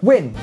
Wind.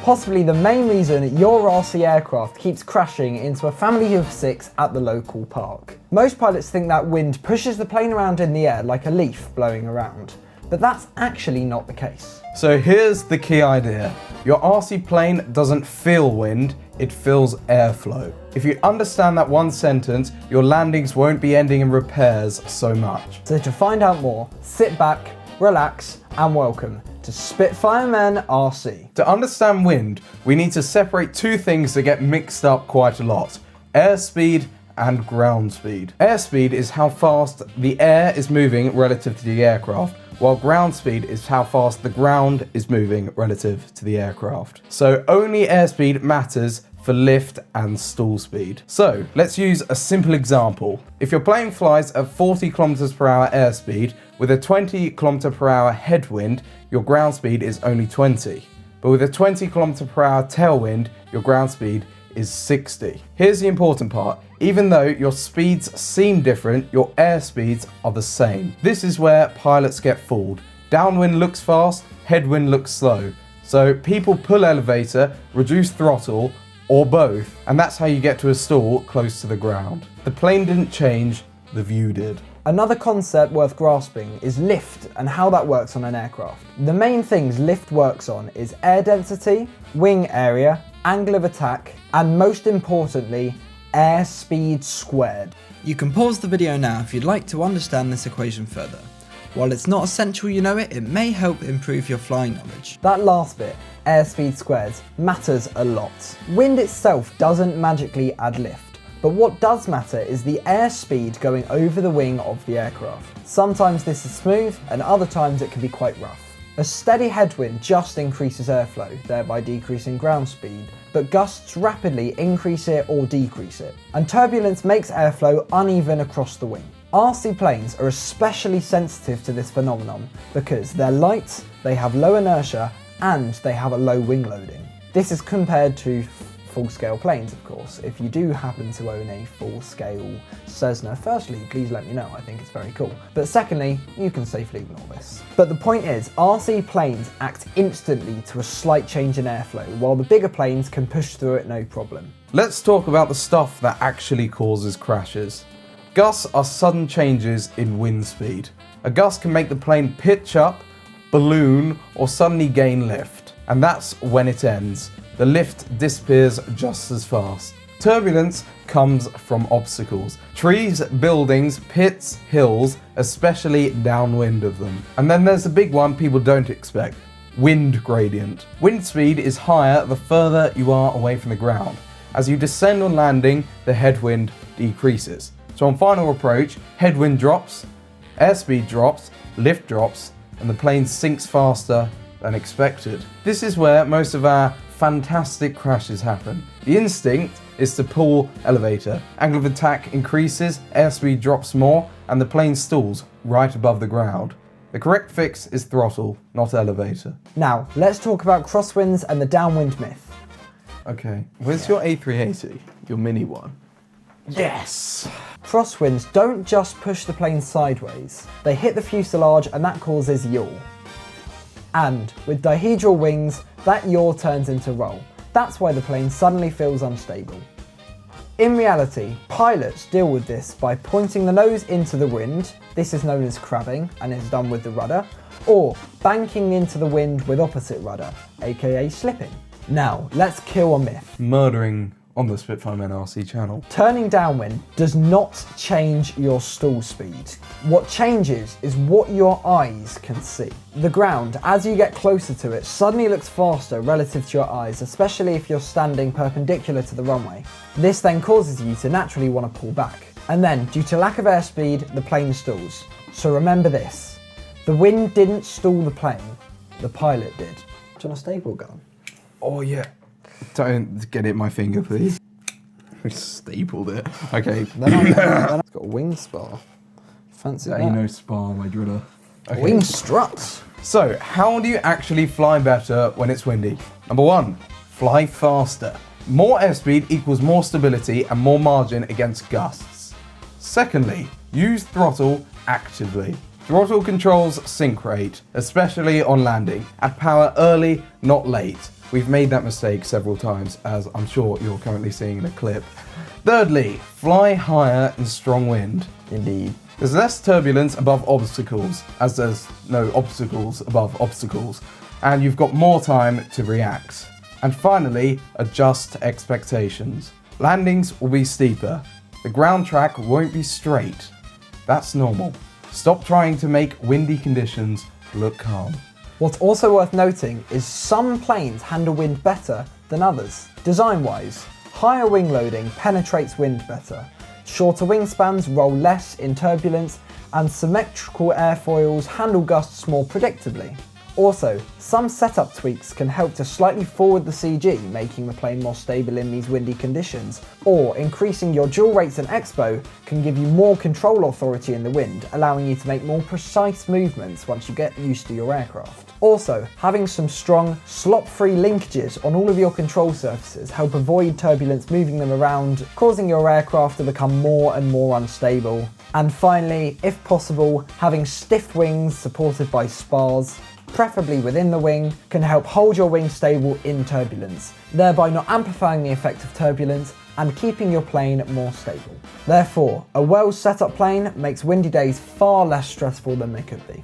Possibly the main reason your RC aircraft keeps crashing into a family of 6 at the local park. Most pilots think that wind pushes the plane around in the air like a leaf blowing around, but that's actually not the case. So here's the key idea. Your RC plane doesn't feel wind, it feels airflow. If you understand that one sentence, your landings won't be ending in repairs so much. So to find out more, sit back, relax, and welcome to Spitfiremen RC. To understand wind, we need to separate two things that get mixed up quite a lot: airspeed and ground speed. Airspeed is how fast the air is moving relative to the aircraft, while ground speed is how fast the ground is moving relative to the aircraft. So only airspeed matters for lift and stall speed. So let's use a simple example. If your plane flies at 40 kilometers per hour airspeed with a 20 kilometer per hour headwind, your ground speed is only 20. But with a 20 kilometer per hour tailwind, your ground speed is 60. Here's the important part. Even though your speeds seem different, your airspeeds are the same. This is where pilots get fooled. Downwind looks fast, headwind looks slow. So people pull elevator, reduce throttle, or both, and that's how you get to a stall close to the ground. The plane didn't change, the view did. Another concept worth grasping is lift and how that works on an aircraft. The main things lift works on is air density, wing area, angle of attack, and most importantly, airspeed squared. You can pause the video now if you'd like to understand this equation further. While it's not essential you know it, it may help improve your flying knowledge. That last bit, airspeed squared, matters a lot. Wind itself doesn't magically add lift, but what does matter is the airspeed going over the wing of the aircraft. Sometimes this is smooth, and other times it can be quite rough. A steady headwind just increases airflow, thereby decreasing ground speed, but gusts rapidly increase it or decrease it. And turbulence makes airflow uneven across the wing. RC planes are especially sensitive to this phenomenon because they're light, they have low inertia, and they have a low wing loading. This is compared to full-scale planes, of course. If you do happen to own a full-scale Cessna, firstly, please let me know, I think it's very cool. But secondly, you can safely ignore this. But the point is, RC planes act instantly to a slight change in airflow, while the bigger planes can push through it no problem. Let's talk about the stuff that actually causes crashes. Gusts are sudden changes in wind speed. A gust can make the plane pitch up, balloon, or suddenly gain lift. And that's when it ends. The lift disappears just as fast. Turbulence comes from obstacles. Trees, buildings, pits, hills, especially downwind of them. And then there's the big one people don't expect: wind gradient. Wind speed is higher the further you are away from the ground. As you descend on landing, the headwind decreases. So on final approach, headwind drops, airspeed drops, lift drops, and the plane sinks faster than expected. This is where most of our fantastic crashes happen. The instinct is to pull elevator. Angle of attack increases, airspeed drops more, and the plane stalls right above the ground. The correct fix is throttle, not elevator. Now, let's talk about crosswinds and the downwind myth. Okay, where's your A380? Your mini one? Yes! Crosswinds don't just push the plane sideways. They hit the fuselage and that causes yaw. And with dihedral wings, that yaw turns into roll. That's why the plane suddenly feels unstable. In reality, pilots deal with this by pointing the nose into the wind, this is known as crabbing and is done with the rudder, or banking into the wind with opposite rudder, aka slipping. Now, let's kill a myth. Murdering on the Spitfiremen RC channel. Turning downwind does not change your stall speed. What changes is what your eyes can see. The ground, as you get closer to it, suddenly looks faster relative to your eyes, especially if you're standing perpendicular to the runway. This then causes you to naturally want to pull back. And then, due to lack of airspeed, the plane stalls. So remember this, the wind didn't stall the plane, the pilot did. Do you want a staple gun? Oh yeah. Don't get it in my finger, please. We stapled it. Okay. Then it's got a wing spar. Fancy that. Ain't no spar, my driller. Okay. Wing struts. So, how do you actually fly better when it's windy? Number one, fly faster. More airspeed equals more stability and more margin against gusts. Secondly, use throttle actively. Throttle controls sync rate, especially on landing. Add power early, not late. We've made that mistake several times, as I'm sure you're currently seeing in a clip. Thirdly, fly higher in strong wind. Indeed. There's less turbulence above obstacles, as there's no obstacles above obstacles, and you've got more time to react. And finally, adjust expectations. Landings will be steeper. The ground track won't be straight. That's normal. Stop trying to make windy conditions look calm. What's also worth noting is some planes handle wind better than others. Design-wise, higher wing loading penetrates wind better. Shorter wingspans roll less in turbulence, and symmetrical airfoils handle gusts more predictably. Also, some setup tweaks can help to slightly forward the CG, making the plane more stable in these windy conditions, or increasing your dual rates and expo can give you more control authority in the wind, allowing you to make more precise movements once you get used to your aircraft. Also, having some strong, slop-free linkages on all of your control surfaces help avoid turbulence moving them around, causing your aircraft to become more and more unstable. And finally, if possible, having stiff wings supported by spars, preferably within the wing, can help hold your wing stable in turbulence, thereby not amplifying the effect of turbulence and keeping your plane more stable. Therefore, a well set up plane makes windy days far less stressful than they could be.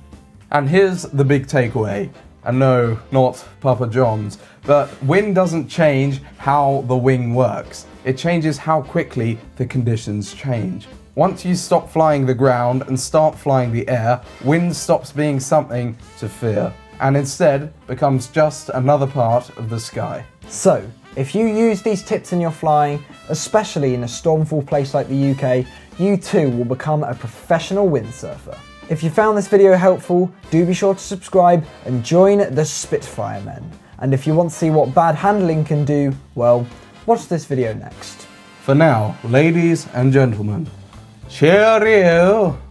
And here's the big takeaway. And no, not Papa John's, but wind doesn't change how the wing works. It changes how quickly the conditions change. Once you stop flying the ground and start flying the air, wind stops being something to fear and instead becomes just another part of the sky. So, if you use these tips in your flying, especially in a stormful place like the UK, you too will become a professional windsurfer. If you found this video helpful, do be sure to subscribe and join the Spitfire Men. And if you want to see what bad handling can do, well, watch this video next. For now, ladies and gentlemen, Cheerio!